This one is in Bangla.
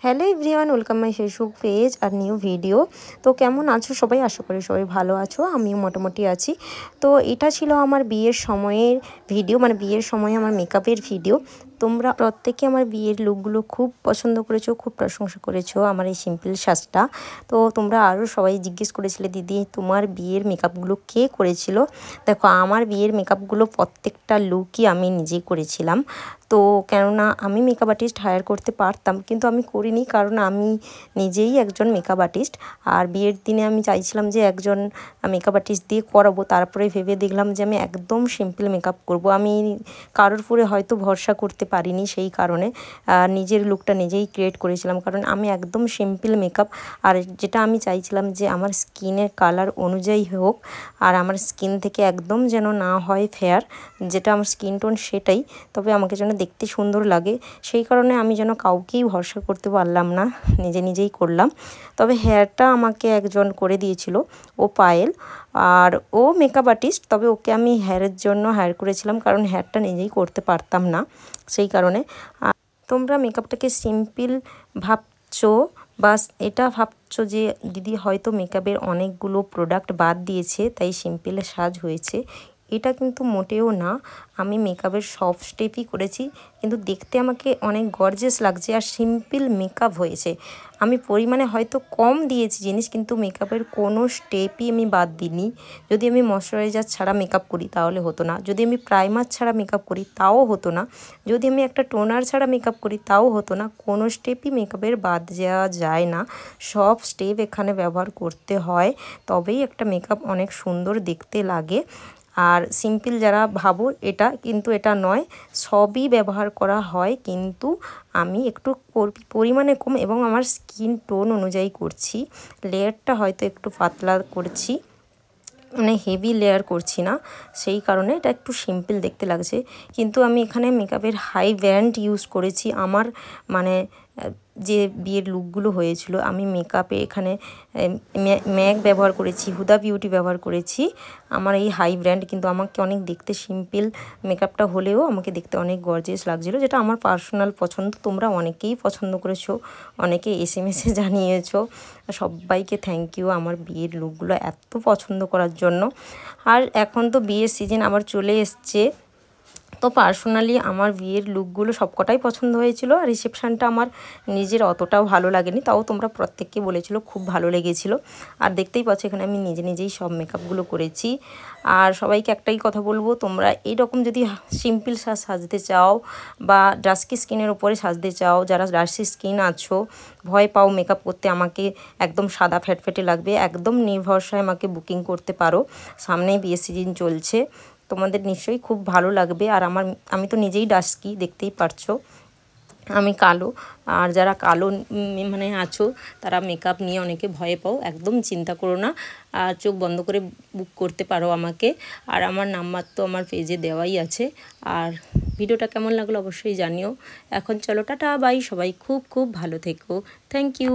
Hello everyone, welcome my Facebook page আর নিউ ভিডিও। তো কেমন আছো সবাই? আশা করি সবাই ভালো আছো, আমিও মোটামুটি আছি। তো এটা ছিল আমার বিয়ের সময়ের ভিডিও, মানে বিয়ের সময় আমার মেকআপের ভিডিও। তোমরা প্রত্যেকে আমার বিয়ের লুকগুলো খুব পছন্দ করেছো, খুব প্রশংসা করেছো আমার এই সিম্পল সাজটা। তো তোমরা আরও সবাই জিজ্ঞেস করেছিলে, দিদি তোমার বিয়ের মেকআপগুলো কে করেছিল? দেখো, আমার বিয়ের মেকআপগুলো প্রত্যেকটা লুকই আমি নিজেই করেছিলাম। তো কেননা আমি মেকআপ আর্টিস্ট হায়ার করতে পারতাম, কিন্তু আমি করিনি, কারণ আমি নিজেই একজন মেকআপ আর্টিস্ট। আর বিয়ের দিনে আমি চাইছিলাম যে একজন মেকআপ আর্টিস্ট দিয়ে করাবো, তারপরে ভেবে দেখলাম যে আমি একদম সিম্পল মেকআপ করব। আমি কারোর উপরে হয়তো ভরসা করতে পারিনি, সেই কারণে নিজের লুকটা নিজেই ক্রিয়েট করেছিলাম, কারণ আমি একদম সিম্পল মেকআপ। আর যেটা আমি চাইছিলাম যে আমার স্কিনের কালার অনুযায়ী হোক, আর আমার স্কিন থেকে একদম যেন না হয় ফেয়ার, যেটা আমার স্কিন টোন সেটাই, তবে আমাকে যেন দেখতে সুন্দর লাগে। সেই কারণে আমি যেন কাউকেই ভরসা করতে পারলাম না, নিজেই করলাম। তবে হেয়ারটা আমাকে একজন করে দিয়েছিল, ও পায়েল, আর ও মেকআপ আর্টিস্ট, তবে ওকে আমি হেয়ারের জন্য হায়ার করেছিলাম, কারণ হেয়ারটা নিজেই করতে পারতাম না, সেই কারণে। তোমরা মেকআপটাকে সিম্পল ভাবছো, বাস এটা ভাবছো যে দিদি হয়তো মেকআপের অনেকগুলো প্রোডাক্ট বাদ দিয়েছে তাই সিম্পল সাজ হয়েছে। এটা কিন্তু মোটেও না, আমি মেকআপের সব স্টেপই করেছি, কিন্তু দেখতে আমাকে অনেক গর্জিয়াস লাগছে আর সিম্পল মেকআপ হয়েছে। আমি পরিমাণে হয়তো কম দিয়েছি জিনিস, কিন্তু মেকআপের কোনো স্টেপই আমি বাদ দিইনি। যদি আমি ময়শ্চারাইজার ছাড়া মেকআপ করি তাহলে হতো না, যদি আমি প্রাইমার ছাড়া মেকআপ করি তাও হতো না, যদি আমি একটা টোনার ছাড়া মেকআপ করি তাও হতো না। কোনো স্টেপই মেকআপের বাদ দেওয়া যায় না, সব স্টেপ এখানে ব্যবহার করতে হয়, তবেই একটা মেকআপ অনেক সুন্দর দেখতে লাগে। আর সিম্পল যারা ভাবো এটা, কিন্তু এটা নয়, সবই ব্যবহার করা হয়, কিন্তু আমি একটু পরিমাণে কম এবং আমার স্কিন টোন অনুযায়ী করছি। লেয়ারটা হয়তো একটু পাতলা করছি, মানে হেভি লেয়ার করছি না, সেই কারণে এটা একটু সিম্পল দেখতে লাগছে। কিন্তু আমি এখানে মেকআপের হাই ব্র্যান্ড ইউজ করেছি। আমার মানে যে বিয়ের লুকগুলো হয়েছিল, আমি মেকআপে এখানে ম্যাক ব্যবহার করেছি, হুদা বিউটি ব্যবহার করেছি, আমার এই হাই ব্র্যান্ড। কিন্তু আমাকে অনেক দেখতে সিম্পল মেকআপটা হলেও আমাকে দেখতে অনেক গর্জিয়াস লাগছিলো, যেটা আমার পার্সোনাল পছন্দ। তোমরা অনেকেই পছন্দ করেছো, অনেকে এসএমএসে জানিয়েছো, সবাইকে থ্যাংক ইউ আমার বিয়ের লুকগুলো এত পছন্দ করার জন্য। আর এখন তো বিয়ের সিজন আবার চলে এসছে, তো পার্সোনালি আমার বিয়ের লুকগুলো সবকটাই পছন্দ হয়েছিল। আর রিসেপশানটা আমার নিজের অতটাও ভালো লাগেনি, তাও তোমরা প্রত্যেককে বলেছিলো খুব ভালো লেগেছিলো। আর দেখতেই পাচ্ছ এখানে আমি নিজেই সব মেকআপগুলো করেছি। আর সবাইকে একটাই কথা বলবো, তোমরা এইরকম যদি সিম্পল সাজতে চাও বা ডাস্কি স্কিনের ওপরে সাজতে চাও, যারা ডাস্কি স্কিন আছো, ভয় পাও মেকআপ করতে, আমাকে একদম সাদা ফ্যাটফেটে লাগবে, একদম নির্ভরসায় আমাকে বুকিং করতে পারো। সামনেই বিয়ের সিজন চলছে, তোমাদের নিশ্চয়ই খুব ভালো লাগবে। আর আমি তো নিজেই ডাস্কি, দেখতেই পারছো আমি কালো। আর যারা কালো মানে আছো, তারা মেকআপ নিয়ে অনেকে ভয় পাও, একদম চিন্তা করো না, আর চোখ বন্ধ করে বুক করতে পারো আমাকে। আর আমার নাম্বার তো আমার পেজে দেওয়াই আছে। আর ভিডিওটা কেমন লাগলো অবশ্যই জানিও। এখন চলো টাটা বাই, সবাই খুব খুব ভালো থেকো, থ্যাংক ইউ।